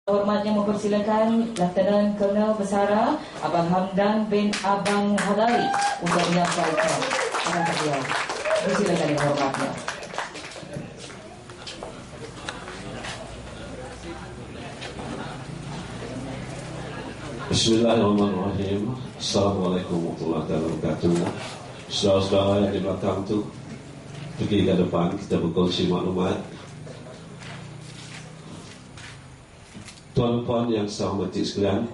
Hormatnya mempersilakan Lieutenant Colonel Besara Abang Hamdan bin Abang Hadari untuk menyampaikan akan beliau. Persilakan yang hormatnya. Bismillahirrahmanirrahim. Assalamualaikum warahmatullahi wabarakatuh. Saudara-saudara yang di belakang tu, pergi ke depan, kita berkongsi maklumat. Tuan-puan yang saya hormati sekalian,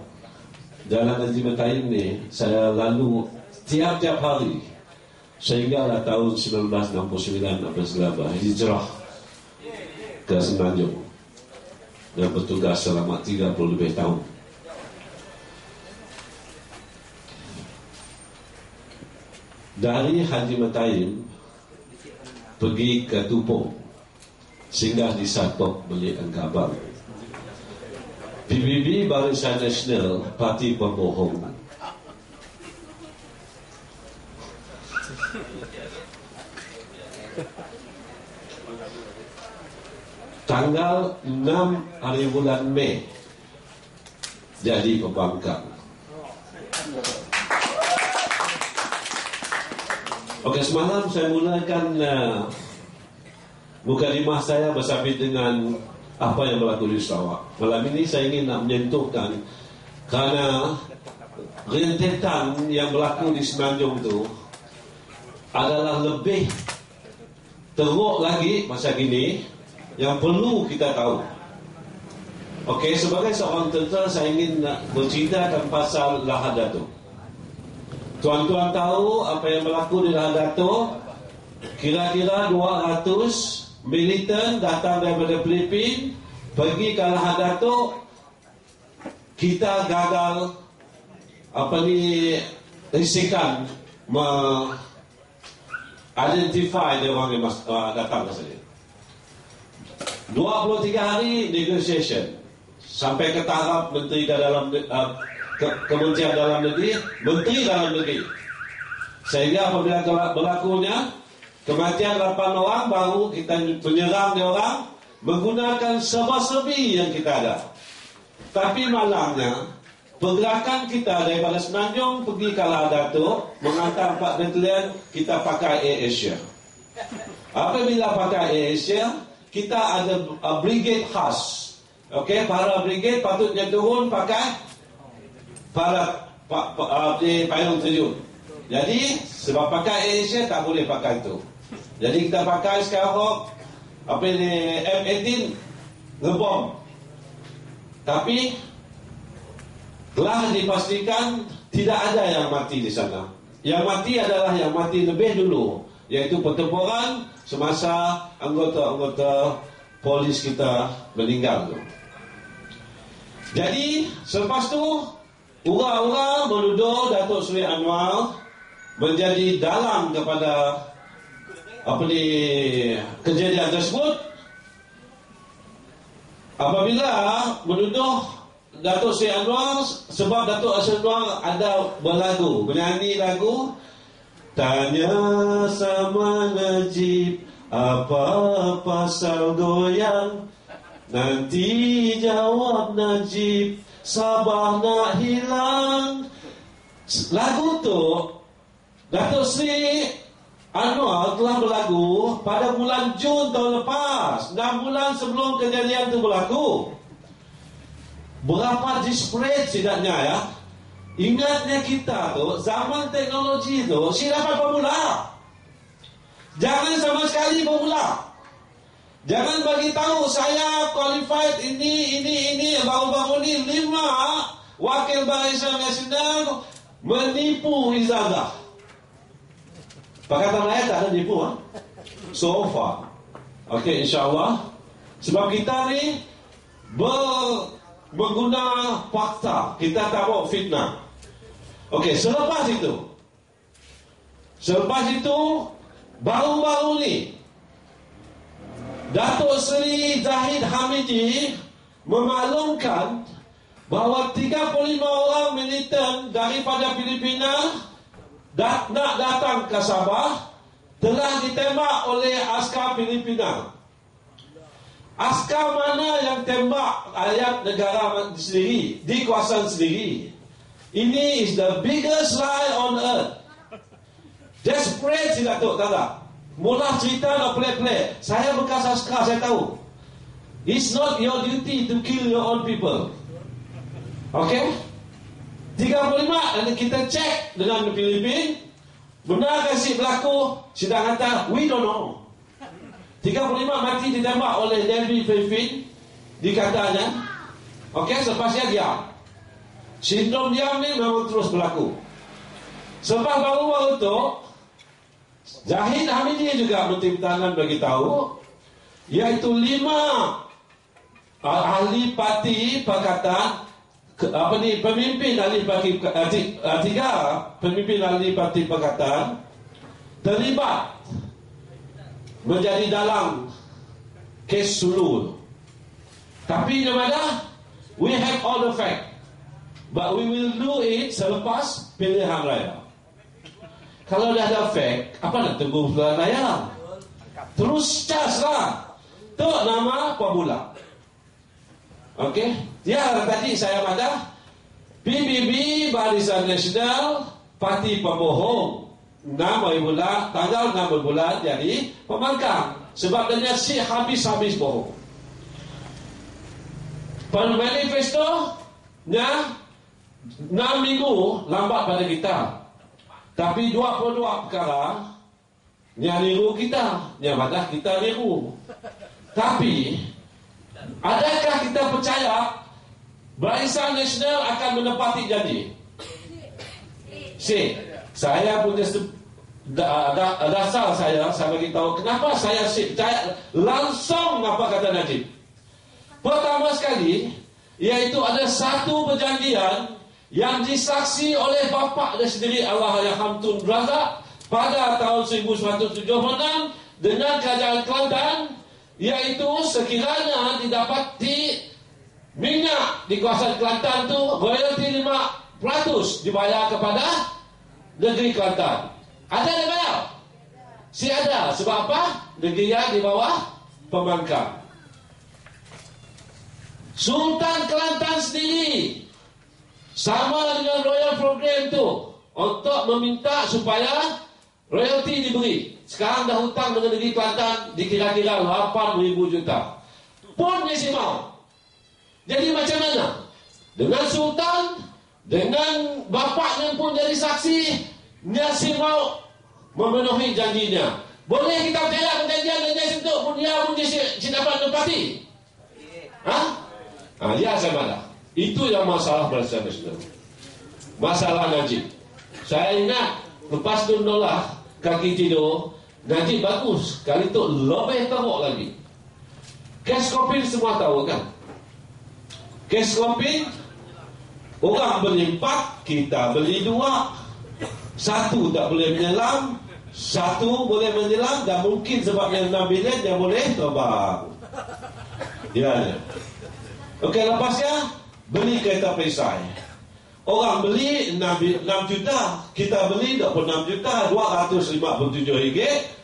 Jalan Haji Mataim ni saya lalu tiap-tiap hari sehinggalah tahun 1969 hijrah ke Semenanjung dan bertugas selama 30 lebih tahun. Dari Haji Mataim pergi ke Tupong, singgah di Satok Belik Anggabang. PBB Barisan Nasional Parti Pembohong. Tanggal 6 hari bulan Mei jadi pembangkang. Okey, semalam saya mulakan mukadimah saya bersabit dengan apa yang berlaku di Sarawak. Malam ini saya ingin nak menyentuhkan kerana rentetan yang berlaku di Semenanjung itu adalah lebih teruk lagi masa kini yang perlu kita tahu. Okey, sebagai seorang tentera saya ingin nak berceritakan pasal Lahad Dato'. Tuan-tuan tahu apa yang berlaku di Lahad Dato'? Kira-kira 200 militan datang daripada Filipina pergi ke Lahad Dato'. Kita gagal risikan identify dia orang yang datang ke sini. 23 hari negotiation sampai ke tahap Menteri Kementerian Dalam Negeri, Menteri Dalam Negeri, sehingga apabila berlakunya kematian 8 orang, baru kita menyerang dia orang menggunakan serba-serbi yang kita ada. Tapi malangnya, pergerakan kita daripada Semenanjung pergi ke Lahad Dato', menghantar 4 batalion, kita pakai Air Asia. Apabila pakai Air Asia, kita ada brigade khas. Okey, para brigade patutnya turun pakai payung terjun. Jadi, sebab pakai Air Asia tak boleh pakai itu. Jadi kita pakai sekarang M18 ngebom. Tapi telah dipastikan tidak ada yang mati di sana. Yang mati adalah yang mati lebih dulu, yaitu pertempuran semasa anggota-anggota polis kita meninggal. Jadi selepas tu ura-ura menuduh Datuk Seri Anwar menjadi dalang kepada kejadian tersebut. Apabila menuduh Datuk Seri Anwar sebab Datuk Seri Anwar ada berlagu, menyanyi lagu Tanya sama Najib apa pasal goyang, nanti jawab Najib Sabah nak hilang. Lagu tu Datuk Seri Anwar telah berlagu pada bulan Jun tahun lepas, 6 bulan sebelum kejadian itu berlaku. Berapa disparate tidaknya ya. Ingatnya kita tu zaman teknologi tu si dapat pemula. Jangan sama sekali pemula. Jangan bagi tahu saya qualified ini baru-baru ni 5 wakil Barisan Nasional menipu Izzadah. Pakatan Rakyat tak ada nipu so far. Okey, insyaAllah. Sebab kita ni mengguna fakta, kita tak bawa fitnah. Okey, selepas itu baru-baru ni Datuk Seri Zahid Hamidi memaklumkan bahawa 35 orang militan daripada Filipina nak datang ke Sabah telah ditembak oleh askar Filipina. Askar mana yang tembak ayat negara sendiri, di kawasan sendiri? Ini is the biggest lie on earth. Desperate si Datuk, tak tak? Mula cerita nak play-play. Saya bekas askar, saya tahu. It's not your duty to kill your own people. Okay? 35, dan kita cek dengan Filipina. Benar kasih berlaku? Sidang kata, we don't know. 35 mati ditembak oleh Navy Filipina. Dikatanya. Okey, sepasnya diam. Sindrom diam ni memang terus berlaku. Sebab baru-baru tu Zahid Hamidi juga Menteri Pertahanan bagi tahu, iaitu 5 ahli parti Pakatan, pemimpin ahli parti, 3 pemimpin ahli parti Pakatan terlibat menjadi dalang kes Sulu. Tapi Namada, we have all the fact, but we will do it selepas pilihan raya. Kalau dah ada fact, apa nak tunggu pilihan raya? Terus cas lah. Tu nama pemula. Okey? Ya, tadi saya madah PBB, Barisan Nasional, Parti Pembohong. 6 bulan, tanggal 6 bulan jadi pembangkang. Sebab dia si habis-habis bohong. Manifesto nya 6 minggu lambat pada kita. Tapi 22 perkara nya niru kita, nya madah kita niru. Tapi adakah kita percaya Barisan Nasional akan menepati janji? Saya punya dasar saya bagi tahu kenapa saya percaya langsung apa kata Najib. Pertama sekali, iaitu ada satu perjanjian yang disaksi oleh bapa dia sendiri Allahyarham Tun Razak pada tahun 1976 dengan Kerajaan Kelantan, iaitu sekiranya didapati minyak di kawasan Kelantan tu royalti 5% dibayar kepada negeri Kelantan. Ada yang bayar? Si ada. Sebab apa? Negeri yang di bawah pembangkang. Sultan Kelantan sendiri sama dengan Royal Program tu untuk meminta supaya royalti diberi. Sekarang dah hutang dengan negeri Kelantan dikira-kira 8,000 juta. Pun dia si mau. Jadi macam mana? Dengan Sultan, dengan bapaknya pun jadi saksi, dia si mau memenuhi janjinya. Boleh kita percaya perjanjian dengan dia sentuh pun dia pun dia dapat menepati? Ya saya malah. Itu yang masalah Barisan Nasional. Masalah Najib. Saya ingat lepas tu nolak kaki tidur, Najib bagus. Kali tu lebih teruk lagi. Kes Kopin semua tahu kan? Kes Kopin, orang beli 4, kita beli 2. 1 tak boleh menyelam, 1 boleh menyelam, dan mungkin sebab yang 6 bilion dia boleh terbang. Ya. Okey, lepasnya beli kereta perisai. Orang beli 6 juta, kita beli 26 juta, 257 ringgit.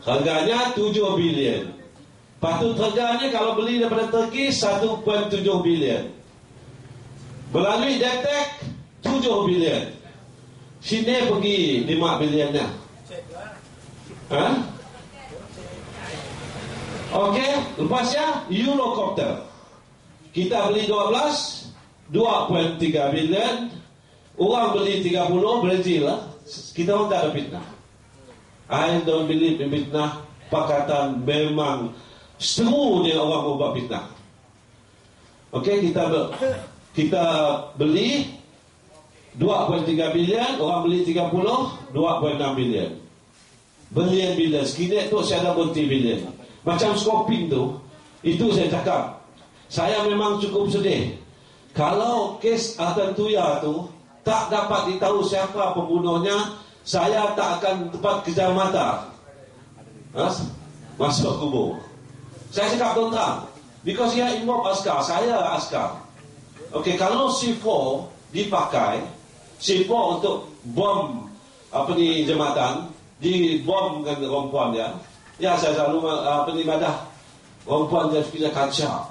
Harganya 7 bilion. Patut harganya kalau beli daripada Turki 1.7 bilion. Melalui Detek 7 bilion. Sini pergi 5 bilionnya. Okey, lepasnya Eurocopter. Kita beli 12, 2.3 bilion. Orang beli 30, Brazil lah. Kita orang tak ada fitnah. I don't believe in fitnah. Pakatan memang seru dia orang membuat fitnah. Okey, kita beli 2.3 bilion, orang beli 30, 2.6 bilion. Bilion. Sekini tu saya ada berhenti bilion. Macam scoping tu, itu saya cakap. Saya memang cukup sedih. Kalau kes Atantuya tu tak dapat ditahu siapa pembunuhnya, saya tak akan tempat kejar mata masuk kubur. Saya cakap terang, because dia involve askar, saya askar. Okey, kalau C4 dipakai, C4 untuk bom jembatan, dibom dengan perempuan dia. Ya, saya selalu madah Orang puan dia kita kaca.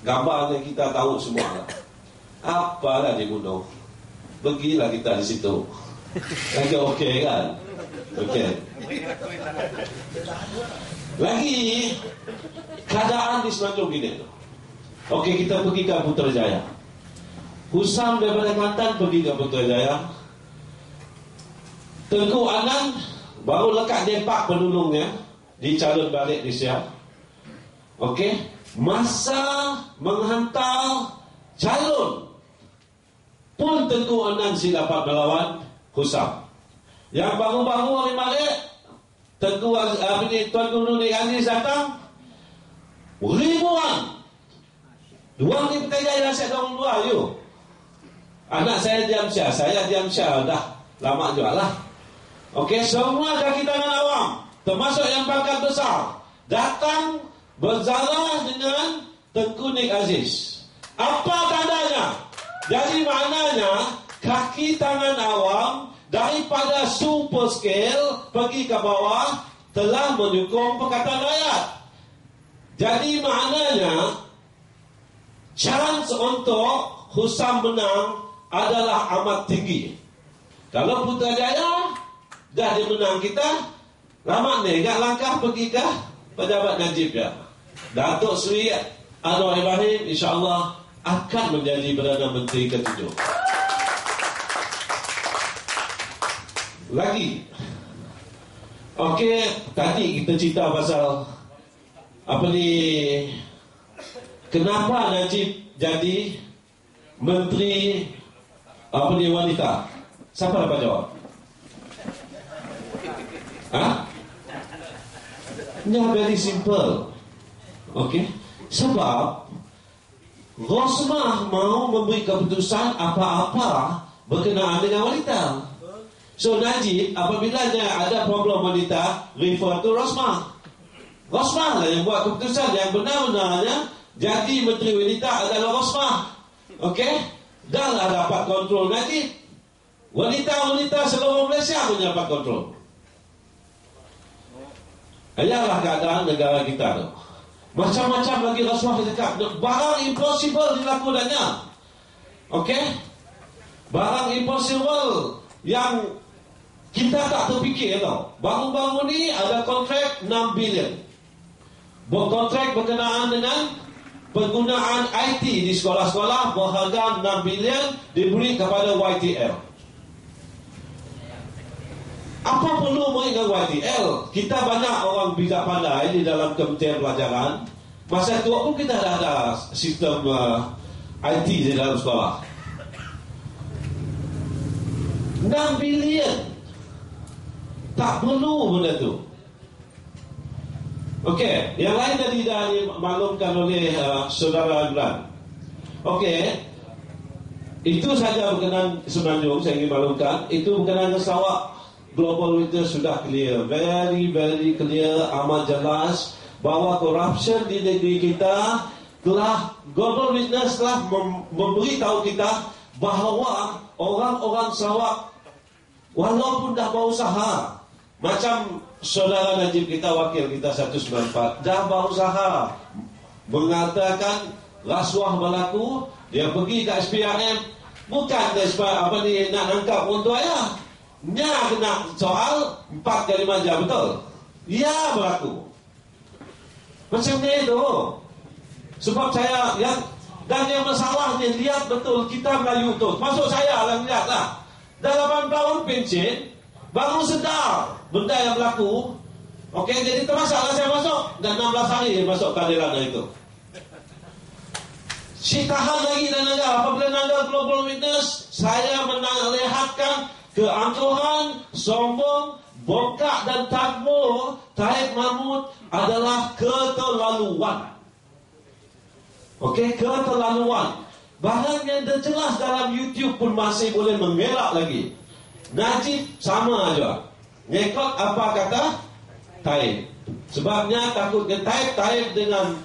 Gambarnya kita tahu semua lah. Apalah dia bunuh. Pergilah kita di situ. Lagi okey kan? Okey. Lagi keadaan di Semenanjung gini. Okey, kita pergi ke Putrajaya. Husam daripada Kelantan pergi ke Putrajaya. Tengku Anan baru lekat dempak penolongnya di calon balik di Siap. Okey, masa menghantar calon pun Tengku Anan si dapat melawan Husam. Yang baru-baru hari balik Tengku Tuan Guru Nik Aziz datang ribuan. Dua ni Putrajaya saya dorong dua you. Anak saya diam syah, saya diam syah dah lama juga lah. Okey, semua kaki tangan awam, termasuk yang pangkat besar, datang berzarah dengan Tengku Nik Aziz. Apa tandanya? Jadi maknanya kaki tangan awam daripada super scale pergi ke bawah telah menyokong Pakatan Rakyat. Jadi maknanya chance untuk Husam menang adalah amat tinggi. Kalau Putrajaya dah dia menang kita, lama ni ingat langkah pergi ke pejabat Najib ya. Datuk Seri Anwar Ibrahim insya-Allah akan menjadi Perdana Menteri ke-7. Lagi. Okey, tadi kita cerita pasal apa ni, kenapa Najib jadi Menteri apa ni wanita? Siapa dapat jawab? Very simple. Okey. Sebab Rosmah mau memberi keputusan apa-apa berkenaan dengan wanita. So Najib apabila ada problem wanita, refer to Rosmah. Rosmah lah yang buat keputusan. Yang benar-benarnya jadi Menteri Wanita adalah Rosmah. Okey? Dah lah dapat kontrol Najib. Wanita-wanita seluruh Malaysia pun dapat kontrol. Ayalah keadaan negara kita tu. Macam-macam lagi rasuah dekat. Barang impossible dilakukannya. Okey? Barang impossible yang kita tak terfikir tau. Baru-baru ni ada kontrak 6 bilion. Kontrak berkenaan dengan penggunaan IT di sekolah-sekolah berharga 6 bilion diberi kepada YTL. Apa perlu dengan YTL? Kita banyak orang bijak pandai di dalam Kementerian Pelajaran. Masa itu pun kita dah ada sistem IT di dalam sekolah. 6 bilion. Tak perlu benda tu. Okey, yang lain tadi dah dimaklumkan oleh saudara Imran. Okey, itu saja berkenaan Semenanjung saya ingin maklumkan. Itu berkenaan Sarawak. Global Witness sudah clear, very clear, amat jelas bahawa corruption di negeri kita telah, Global Witness telah memberitahu kita bahawa orang-orang Sarawak walaupun dah berusaha, macam saudara Najib kita, wakil kita 194, dah berusaha mengatakan rasuah berlaku, dia pergi ke SPRM, bukan apa ni nak nangkap orang tua ya. Nya kena soal 4 kali 5 jam, betul? Ya, berlaku. Macam ni tu. Sebab saya dan yang masalah ni, lihat betul kita Melayu tu. Masuk saya lah lihat lah. Dah 8 tahun pencen, baru sedar benda yang berlaku. Okey, jadi termasuklah saya masuk dan 16 hari masuk keadilan itu. Si tahan lagi dan naga. Apabila naga Global Witness, saya melihatkan keangkuhan, sombong, bongkak dan takbur Taib Mahmud adalah keterlaluan. Okey, keterlaluan. Bahkan yang jelas dalam YouTube pun masih boleh mengelak lagi. Najib sama aja. Ngikut apa kata Taib. Sebabnya takut ke Taib dengan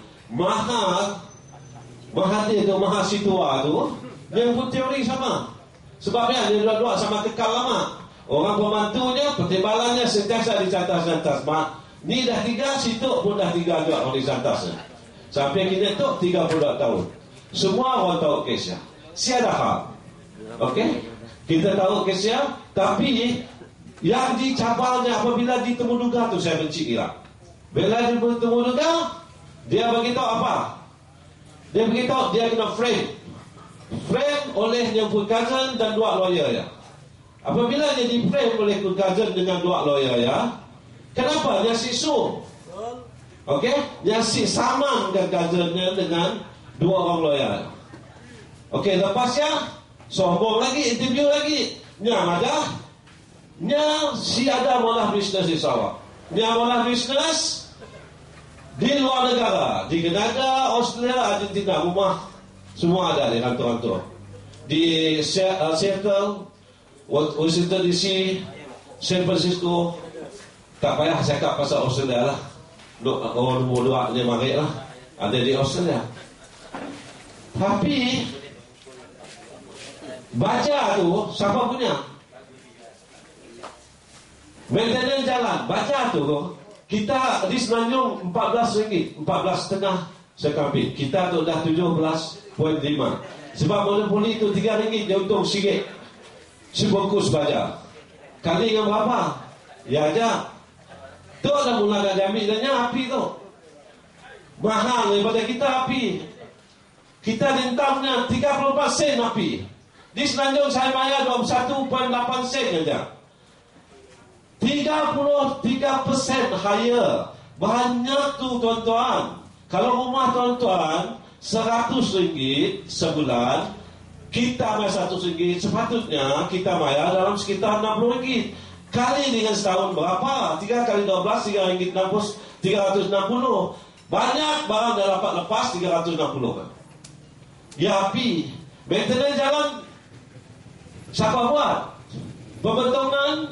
Mahathir tu, Mahasiswa tu, dia pun teori sama. Sebabnya dia dua-dua sama kekal lama. Orang pembantunya, pertimbangannya sentiasa dicatat. Ni dah 3, situ pun dah 3 juga orang di Santas. Sampai kini tu 32 tahun. Semua orang tahu kesnya. Siapa hal. Okey? Kita tahu kesnya, tapi yang dicabalnya apabila ditemu duga tu saya benci Iraq. Bila dia bertemu duga, dia beritahu apa? Dia beritahu dia kena frame. Frame oleh yang cousin dan 2 lawyer ya. Apabila dia di frame oleh cousin dengan 2 lawyer ya, kenapa dia sisu? Okey, dia si saman cousinnya dengan 2 orang lawyer. Okey, lepasnya sombong lagi, interview lagi. Nya ada, nya si ada malah bisnes di Sarawak. Nya malah bisnes di luar negara, di Kanada, Australia, Argentina, rumah semua ada di kantor-kantor. Di Seattle, Washington DC, San Francisco. Tak payah cakap pasal Australia lah. Orang nombor 2 dia marik lah, ada di Australia. Tapi baca tu siapa punya? Maintenance jalan, baca tu kita di Semenanjung RM14, 14,5 sekambing. Kita tu dah 17.5. Sebab monopoli tu RM3 dia untung RM1 sebungkus baja. Kali dengan berapa? Ya aja. Tu dah mula dah diambil dan api tu mahal daripada kita api. Kita rentamnya 34 sen api. Di Semenanjung saya bayar 21.8 sen saja. 33% higher. Banyak tu tuan-tuan. Kalau rumah tuan-tuan RM100 sebulan, kita bayar RM100, sepatutnya kita bayar dalam sekitar RM60. Kali dengan setahun berapa? 3 kali 12, RM360. Banyak barang dah dapat lepas 360 kan. Ya api. Maintenance jalan siapa buat? Pembentungan,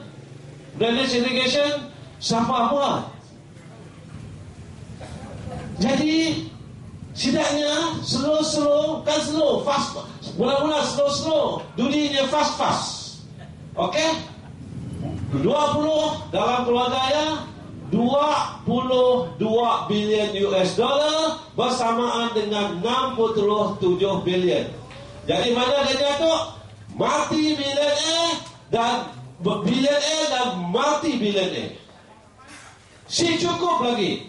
drainage irrigation siapa buat? Jadi sidaknya slow, kan slow, fast. Mula-mula slow, dunia fast. Okey? 20 dalam keluarga ya, 22 bilion US dollar bersamaan dengan 67 bilion. Jadi mana dia jatuh? Mati bilioner dan mati bilioner. Si cukup lagi.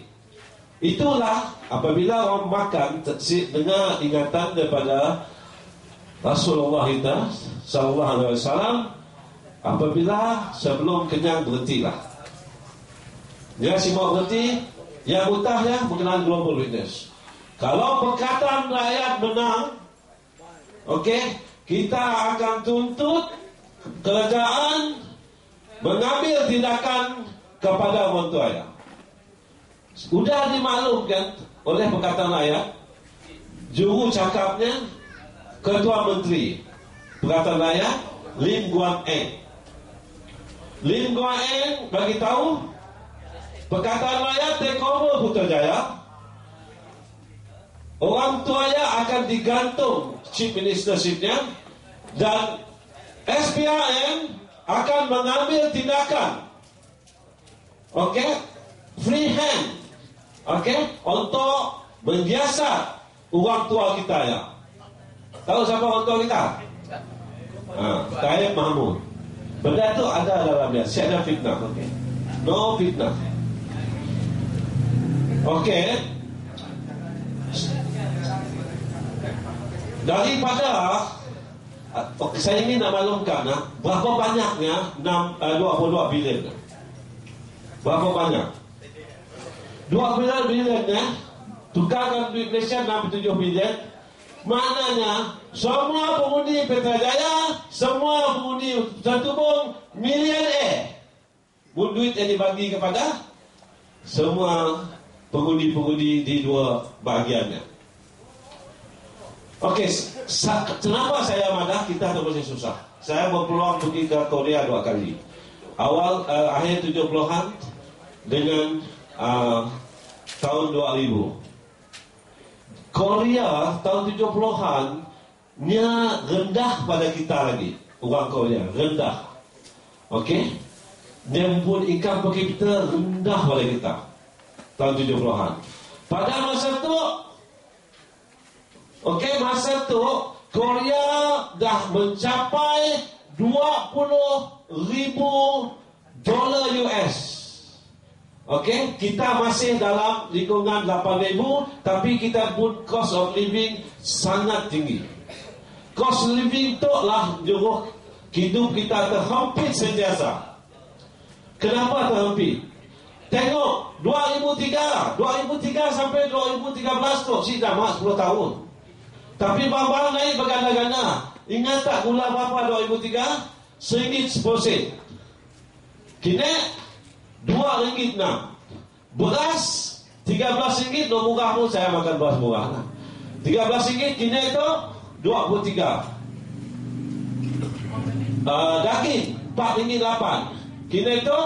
Itulah apabila orang makan dengar ingatan daripada Rasulullah kita sallallahu alaihi wasallam, apabila sebelum kenyang berhentilah. Dia semua berhenti, yang utahnya berkenaan global witness. Kalau perkataan rakyat menang, okey, kita akan tuntut kerajaan mengambil tindakan kepada orang tuanya. Sudah dimaklumkan oleh perkataan rakyat, juru cakapnya Ketua Menteri Perkataan Rakyat Lim Guan Eng. Lim Guan Eng bagi tahu Perkataan Rakyat take over Putrajaya, orang tuanya akan digantung chief ministershipnya dan SPRM akan mengambil tindakan, okey, free hand, okey, untuk menyiasat orang tua kita ya. Tahu siapa orang tua kita? Taib Mahmud. Benda tu ada dalam dia. Siapa fitnah, okey. No fitnah. Okey. Daripada saya ingin nak maklumkan berapa banyaknya 22 bilion. Berapa banyak? 2 bilion tukarkan duit Malaysia 67 bilion. Maknanya semua pengundi Putrajaya, semua pengundi Santubong millionaire. Duit yang dibagi kepada semua pengundi-pengundi di 2 bahagiannya. Okey, kenapa saya madah kita tu masih susah? Saya berpeluang pergi ke Korea 2 kali. Awal akhir 70-an dengan tahun 2000. Korea tahun 70-an nya rendah pada kita lagi. Orang Korea rendah. Okey? Dia pun income per capita rendah pada kita. tahun 70-an. Pada masa tu, masa tu Korea dah mencapai $20,000 US. Kita masih dalam lingkungan 8,000, tapi kita pun cost of living sangat tinggi. Cost of living tu lah jauh hidup kita terhempit sentiasa. Kenapa terhempit? Tengok 2003 sampai 2013 tu dah mak 10 tahun. Tapi barang-barang naik berganda-ganda. Ingat tak gula berapa 2003? RM1.10. Kini RM2.06. Beras RM13. No murah pun saya makan beras murah. RM13 kini itu 23. Daging RM4.8. Kini itu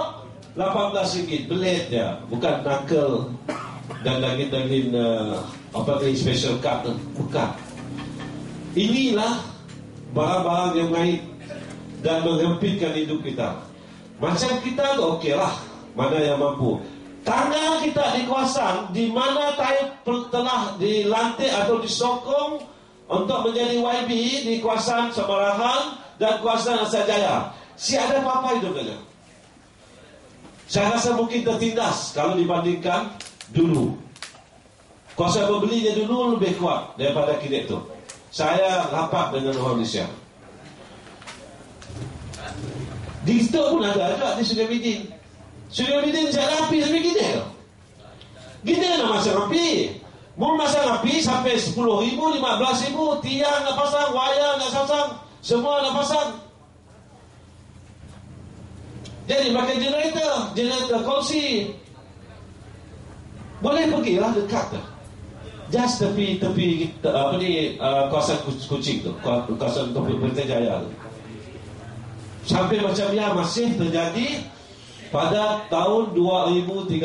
RM18. Belit dia. Bukan knuckle dan daging-daging special cut. Bukan. Inilah barang-barang yang naik dan menghempitkan hidup kita. Macam kita tu okeylah, mana yang mampu. Tangan kita di kawasan di mana telah dilantik atau disokong untuk menjadi YB di kawasan Samarahan dan kawasan Asajaya. Si ada apa-apa hidupnya. Saya rasa mungkin tertindas kalau dibandingkan dulu. Kuasa pembelinya dulu lebih kuat daripada kini itu. Saya rapat dengan orang Malaysia. Di situ pun ada di Sungai Bidin. Sungai Bidin saya rapi sampai gini. Gini nak masang rapi. Mau masang rapi sampai 10,000, 15,000. Tiang nak pasang, wayar nak pasang, semua nak pasang. Jadi pakai generator kongsi. Boleh pergilah dekat tu. Just tepi kawasan Kuching tu, kawasan Putrajaya tu. Sampai macam yang masih terjadi pada tahun 2013.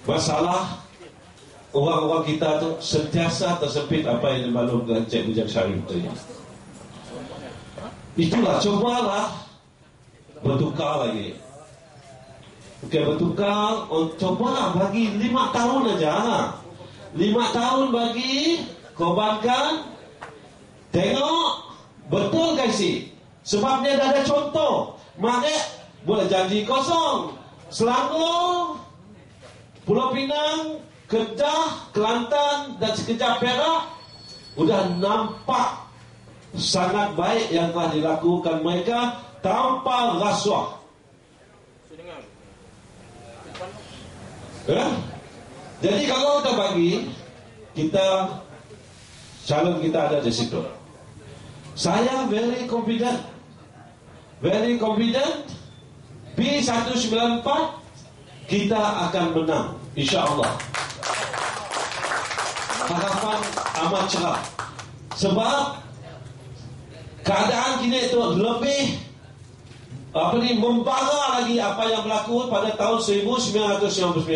Masalah orang-orang kita tu sentiasa tersepit apa yang dimaklumkan Cik Bujang Syarif tu. Itulah, cobalah bertukar lagi. Bertukar, coba bagi 5 tahun aja. 5 tahun bagi, korbankan. Tengok, betul ke si? Sebabnya dah ada contoh. Maknanya, boleh janji kosong. Selangor, Pulau Pinang, Kedah, Kelantan dan sekejap Perak, sudah nampak sangat baik yang telah dilakukan mereka tanpa rasuah. Jadi kalau kita bagi, calon kita ada di situ. Saya very confident P194 kita akan menang, insya-Allah. Harapan amat cerah. Sebab keadaan kini itu lebih membara lagi apa yang berlaku pada tahun 1999.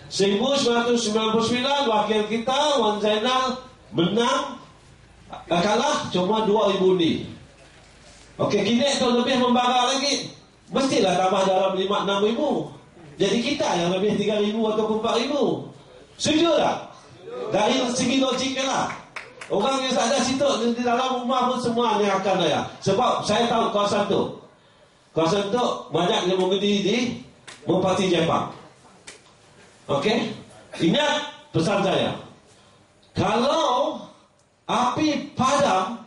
1999 wakil kita Wan Zainal menang, kalah cuma 2,000 ni. Kini itu lebih membara lagi. Mestilah tambah dalam 5-6,000. Jadi kita yang lebih 3,000 atau 4,000. Setuju tak? Dari segi logik lah. Orang yang tak ada situ di dalam rumah pun semua yang akan daya. Sebab saya tahu kawasan tu banyak yang mengundi di Bupati Jepang. Ingat pesan saya. Kalau api padam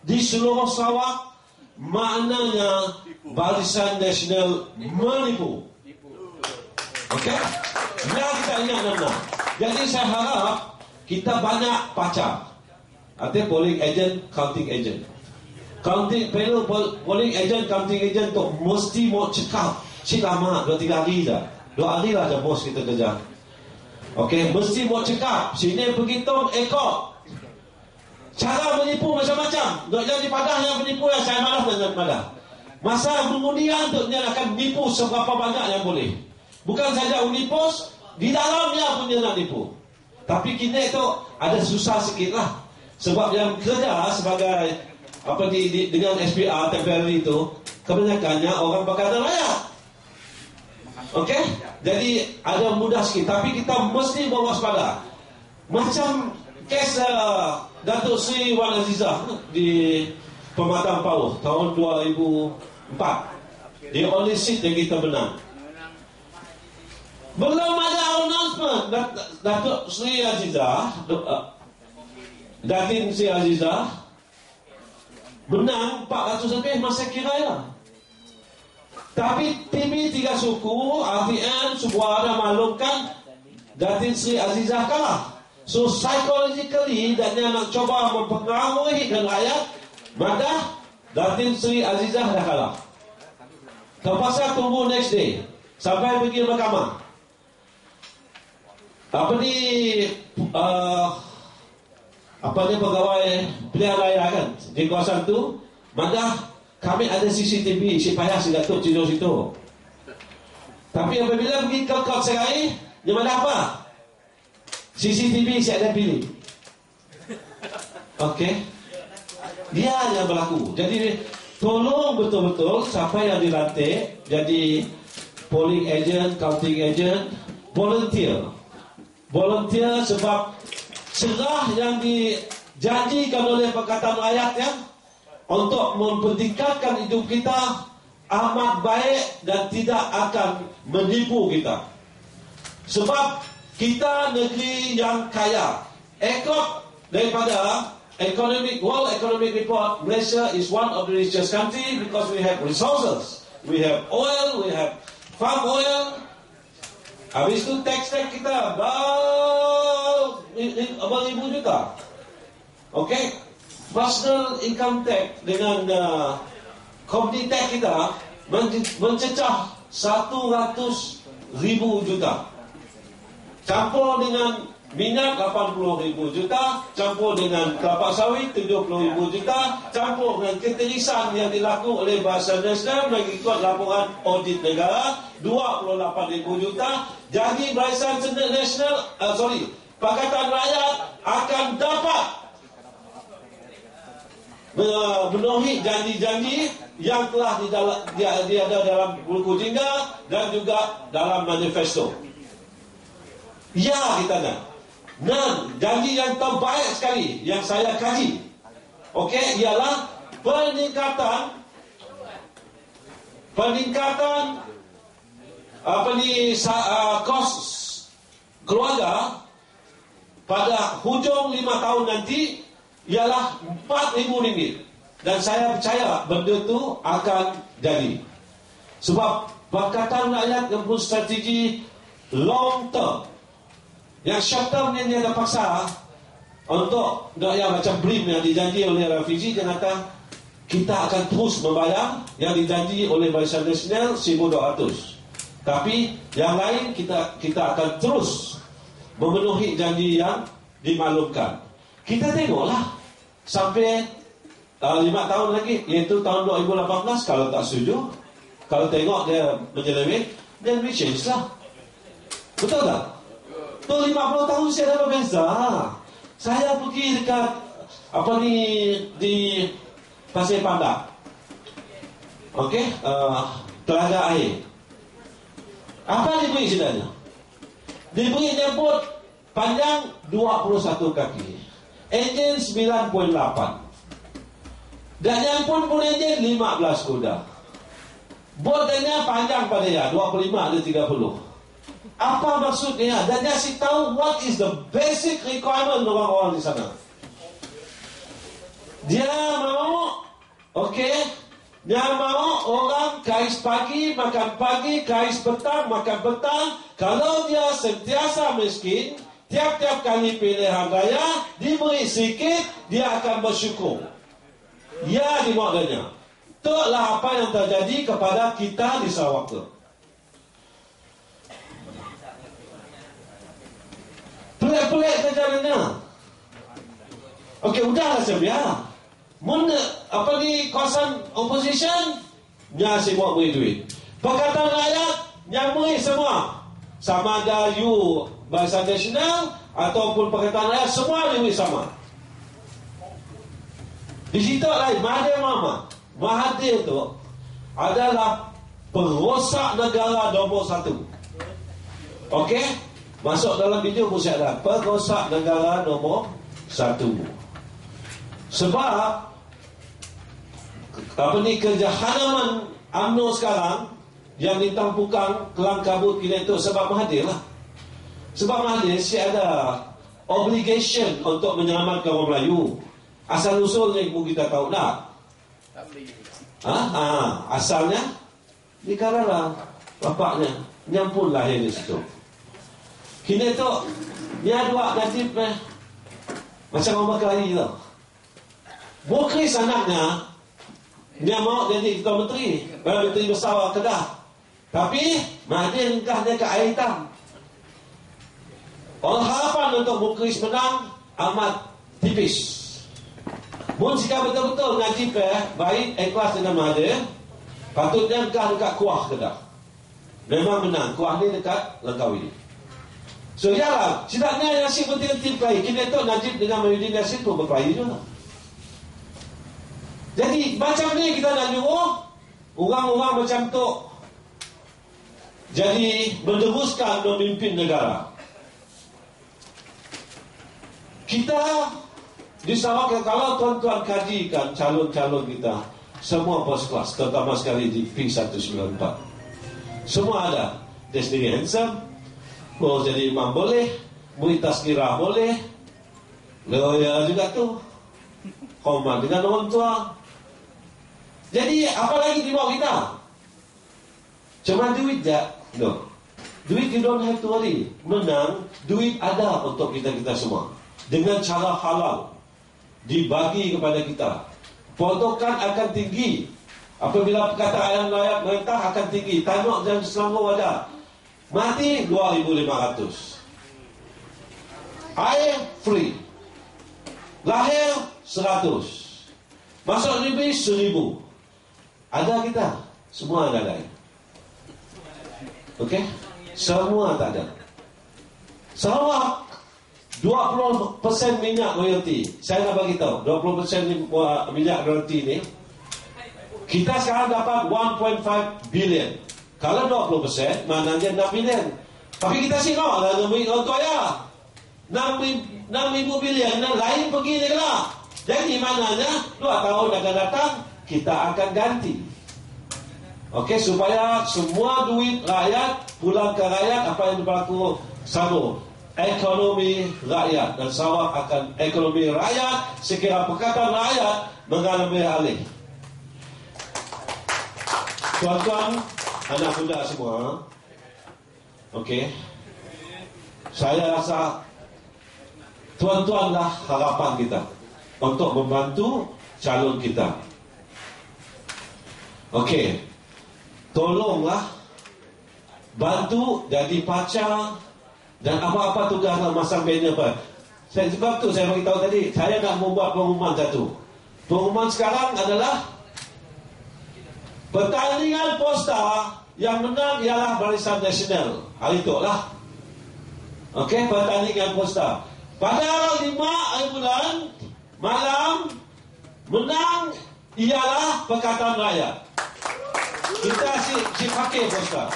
di seluruh Sarawak, maknanya Barisan Nasional menipu. Biar kita ingat benar. Jadi saya harap kita banyak pacar. Artinya polling agent, counting agent. Polling agent, counting agent tu mesti mau cekap. Cik lama 2-3 hari dah. 2 hari lah je bos kita kerja. Mesti mau cekap. Sini berhitung ekor. Cara menipu macam-macam. Duk jadi padah yang menipu yang saya malas dengan padah. Masa pengundian tu dia akan menipu seberapa banyak yang boleh. Bukan saja undi pos, di dalamnya pun dia nak nipu. Tapi kini tu ada susah sikit lah. Sebab yang kerja sebagai dengan SPR temporary itu kebanyakannya orang Pakatan Raya. Okey? Jadi ada mudah sikit, tapi kita mesti berwaspada. Macam kes Datuk Seri Wan Azizah di Pematang Pauh tahun 2004. The only seat yang kita menang. Belum ada announcement Datuk Seri Azizah, Datin Seri Azizah menang 400 lebih masa kiranya. Tapi TV 3 suku, RTN, sebuah ada maklumkan Datin Seri Azizah kalah. So psychologically dan dia nak coba mempengaruhi dan rakyat, maka Datin Seri Azizah dah kalah. Terpaksa tunggu next day sampai pergi mahkamah. Pegawai pilihan raya kan di kawasan tu, maka kami ada CCTV supaya si Datuk tidur situ. Tapi apabila pergi ke court serai, dia mana apa? CCTV saya ada pilih. Okey, dia yang berlaku. Jadi tolong betul-betul siapa yang dilantik jadi polling agent, counting agent, volunteer sebab cerah yang dijanjikan oleh Pakatan Rakyat ya, untuk mempertingkatkan hidup kita amat baik dan tidak akan menipu kita. Sebab kita negeri yang kaya. Ekor daripada World Economic Report, Malaysia is one of the richest country because we have resources. We have oil, we have farm oil. Habis itu tax kita ribu juta. Okey, personal income tax dengan company tax kita mencecah 100,000 juta. Campur dengan minyak 80,000 juta, campur dengan kelapa sawit 70,000 juta, campur dengan keterisan yang dilakukan oleh Barisan Nasional mengikut laporan audit negara 28,000 juta. Jadi Barisan Nasional, Pakatan Rakyat akan dapat memenuhi janji-janji yang telah ada dalam buku jingga dan juga dalam manifesto. Ya, kita nak. Dan janji yang terbaik sekali yang saya kaji, okey, ialah peningkatan kos keluarga pada hujung 5 tahun nanti ialah RM4,000. Dan saya percaya benda itu akan jadi. Sebab Pakatan Rakyat yang pun strategi long term. Yang short term ni dia ada paksa untuk yang macam BRIM yang dijanji oleh Rafizi, dia kata kita akan terus membayar yang dijanji oleh Barisan Nasional 1,200. Tapi yang lain kita akan terus memenuhi janji yang dimaklumkan. Kita tengoklah sampai 5 tahun lagi, iaitu tahun 2018. Kalau tak setuju, kalau tengok dia menyeleweng, then we change lah. Betul tak? Tu 50 tahun saya dah berbeza. Saya pergi dekat di Pasir Pandak. Okey, telaga air. Apa diberi sebenarnya? Diberi nyebut panjang 21 kaki. Enjin 9.8. Dan yang pun enjin 15 kuda. Botnya panjang pada dia 25 ada 30. Apa maksudnya? Dan dia kasih tahu what is the basic requirement orang-orang di sana. Dia mau, dia mau orang kais pagi makan pagi, kais petang makan petang. Kalau dia sentiasa miskin, tiap-tiap kali pilihan raya diberi sikit, dia akan bersyukur. Ya, di maknanya. Itulah apa yang terjadi kepada kita di Sarawak tu. Pelik-pelik kerjanya. Okey, udahlah sebiar. Kawasan opposition, nya semua beri duit. Pakatan Rakyat, nya beri semua. Sama ada you Barisan Nasional ataupun Pakatan Rakyat, semua diberi sama. Di situ lain, Mahathir tu adalah perosak negara nombor 1. Okey? Masuk dalam video pun saya ada perosak negara nombor 1. Sebab kejahanaman UMNO sekarang yang ditampukan kelang kabut kini itu sebab Mahathir lah. Sebab Mahathir si ada obligation untuk menyelamatkan orang Melayu. Asal usulnya ibu kita tahu tak? Asalnya di Kerala, bapaknya nyampun lahir di situ. Kini tu dia dua Najib macam orang Melayu tu. Mukhlis anaknya dia mau jadi ketua menteri, menteri besar Kedah. Tapi Mahathir nikah dia ke air hitam. Orang harapan untuk Mukhlis menang amat tipis. Mun jika betul-betul Najib baik ikhlas dengan Mahathir, patutnya nikah dekat Kuah Kedah. Memang menang. Kuah ni dekat Langkawi. So yalah, setidaknya Yassin penting-penting berkelahi. Kini tu Najib dengan Muhyiddin Yassin pun berkelahi juga. Jadi macam ni kita nak nyuruh orang-orang macam tu jadi meneruskan memimpin negara. Kita di Sarawak, kalau tuan-tuan kajikan calon-calon kita, semua first class, terutama sekali di P194. Semua ada. Dia sendiri handsome, mau jadi imam boleh, murid tazkirah boleh, lawyer juga tu, hormat dengan orang tua. Jadi apa lagi di bawah kita? Cuma duit tak? No. Duit you don't have to worry. Menang, duit ada untuk kita-kita semua. Dengan cara halal. Dibagi kepada kita. Potongan akan tinggi. Apabila perkataan rakyat merintah akan tinggi. Tanuk dan Selangor ada. Mati 2,500. Air free. Lahir 100. Masuk negeri 1,000. Ada kita. Semua ada lain. Okey? Semua tak ada. Sarawak 20% minyak royalty. Saya nak bagi tahu 20% minyak royalty ni kita sekarang dapat 1.5 billion. Kalau 20% maknanya 6 billion. Tapi kita singgah lah untuk ya 6,000 billion lain pergi je lah. Jadi maknanya 2 tahun akan datang kita akan ganti. Okey, supaya semua duit rakyat pulang ke rakyat. Apa yang berlaku sambung ekonomi rakyat, dan Sarawak akan ekonomi rakyat sekira Pakatan Rakyat mengalami alih. Tuan-tuan, anak muda semua, okey, saya rasa tuan-tuanlah harapan kita untuk membantu calon kita. Okey, tolonglah bantu jadi pacar dan apa-apa tugas nak masang banner apa. Sebab tu saya beritahu tadi, saya nak membuat pengumuman satu. Pengumuman sekarang adalah pertandingan posta yang menang ialah Barisan Nasional. Hari itu lah. Okey, pertandingan posta. Pada 5 bulan malam menang ialah Pakatan Rakyat. Kita si pakai posta.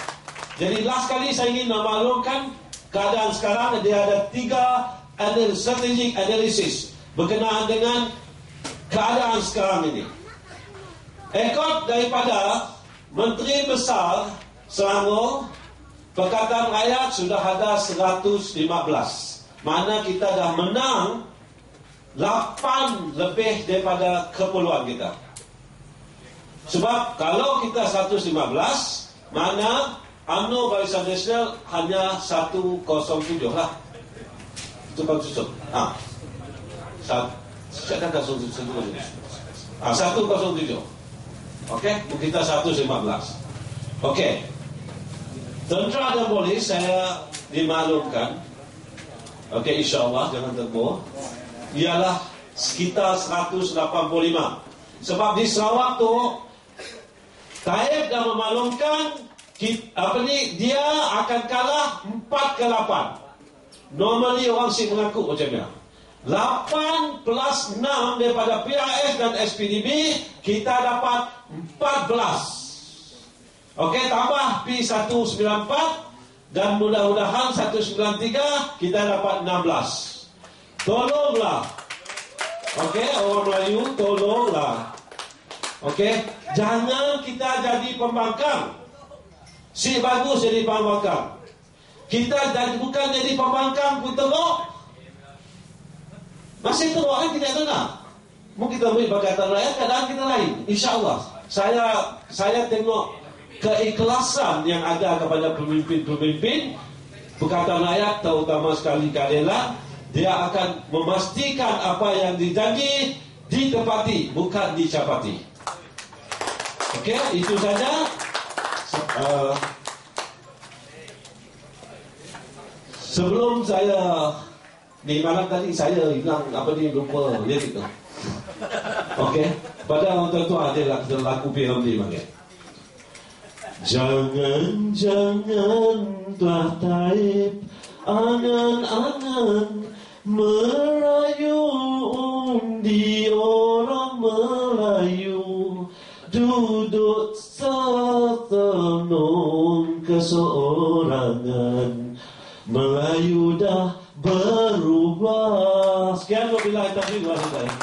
Jadi last kali saya ingin memaklumkan keadaan sekarang dia ada 3 strategic analysis berkenaan dengan keadaan sekarang ini. Ikut daripada Menteri Besar Selangor, Pakatan Rakyat sudah ada 115. Mana kita dah menang 8 lebih daripada keperluan kita. Sebab kalau kita 115, mana UMNO Barisan Nasional hanya 107 lah. Itu kan susut. Saya kata 107. 107. Okey, kita 115. Okey. Tentera dan polis saya dimaklumkan. Okey, insya-Allah jangan terboh. Ialah sekitar 185. Sebab di Sarawak tu Taib dah memaklumkan dia akan kalah 4-8. Normally orang sih mengaku macam ni. 8 plus 6 daripada PRS dan SPDB, kita dapat 14. Okey, tambah P194 dan mudah-mudahan 193 kita dapat 16. Tolonglah. Okey, orang Melayu, tolonglah. Okey, jangan kita jadi pembangkang. Si bagus jadi pembangkang. Kita bukan jadi pembangkang pun teruk. Masih teruk kan tidak tenang. Mungkin kita beri perkataan rakyat, keadaan kita lain. InsyaAllah. Saya tengok keikhlasan yang ada kepada pemimpin-pemimpin. Perkataan rakyat, terutama sekali keadilan, dia akan memastikan apa yang dijanji ditepati, bukan dicapati. Okey, itu saja. Sebelum saya di malam tadi saya hilang lupa lirik tu. Okey, pada orang tua dia lagu P.M.D. bagi. Jangan-jangan telah taib angan-angan merayu undi orang Melayu, duduk setenung keseorangan, Melayu dah berubah. Sekian wabillahi taufiq wal hidayah.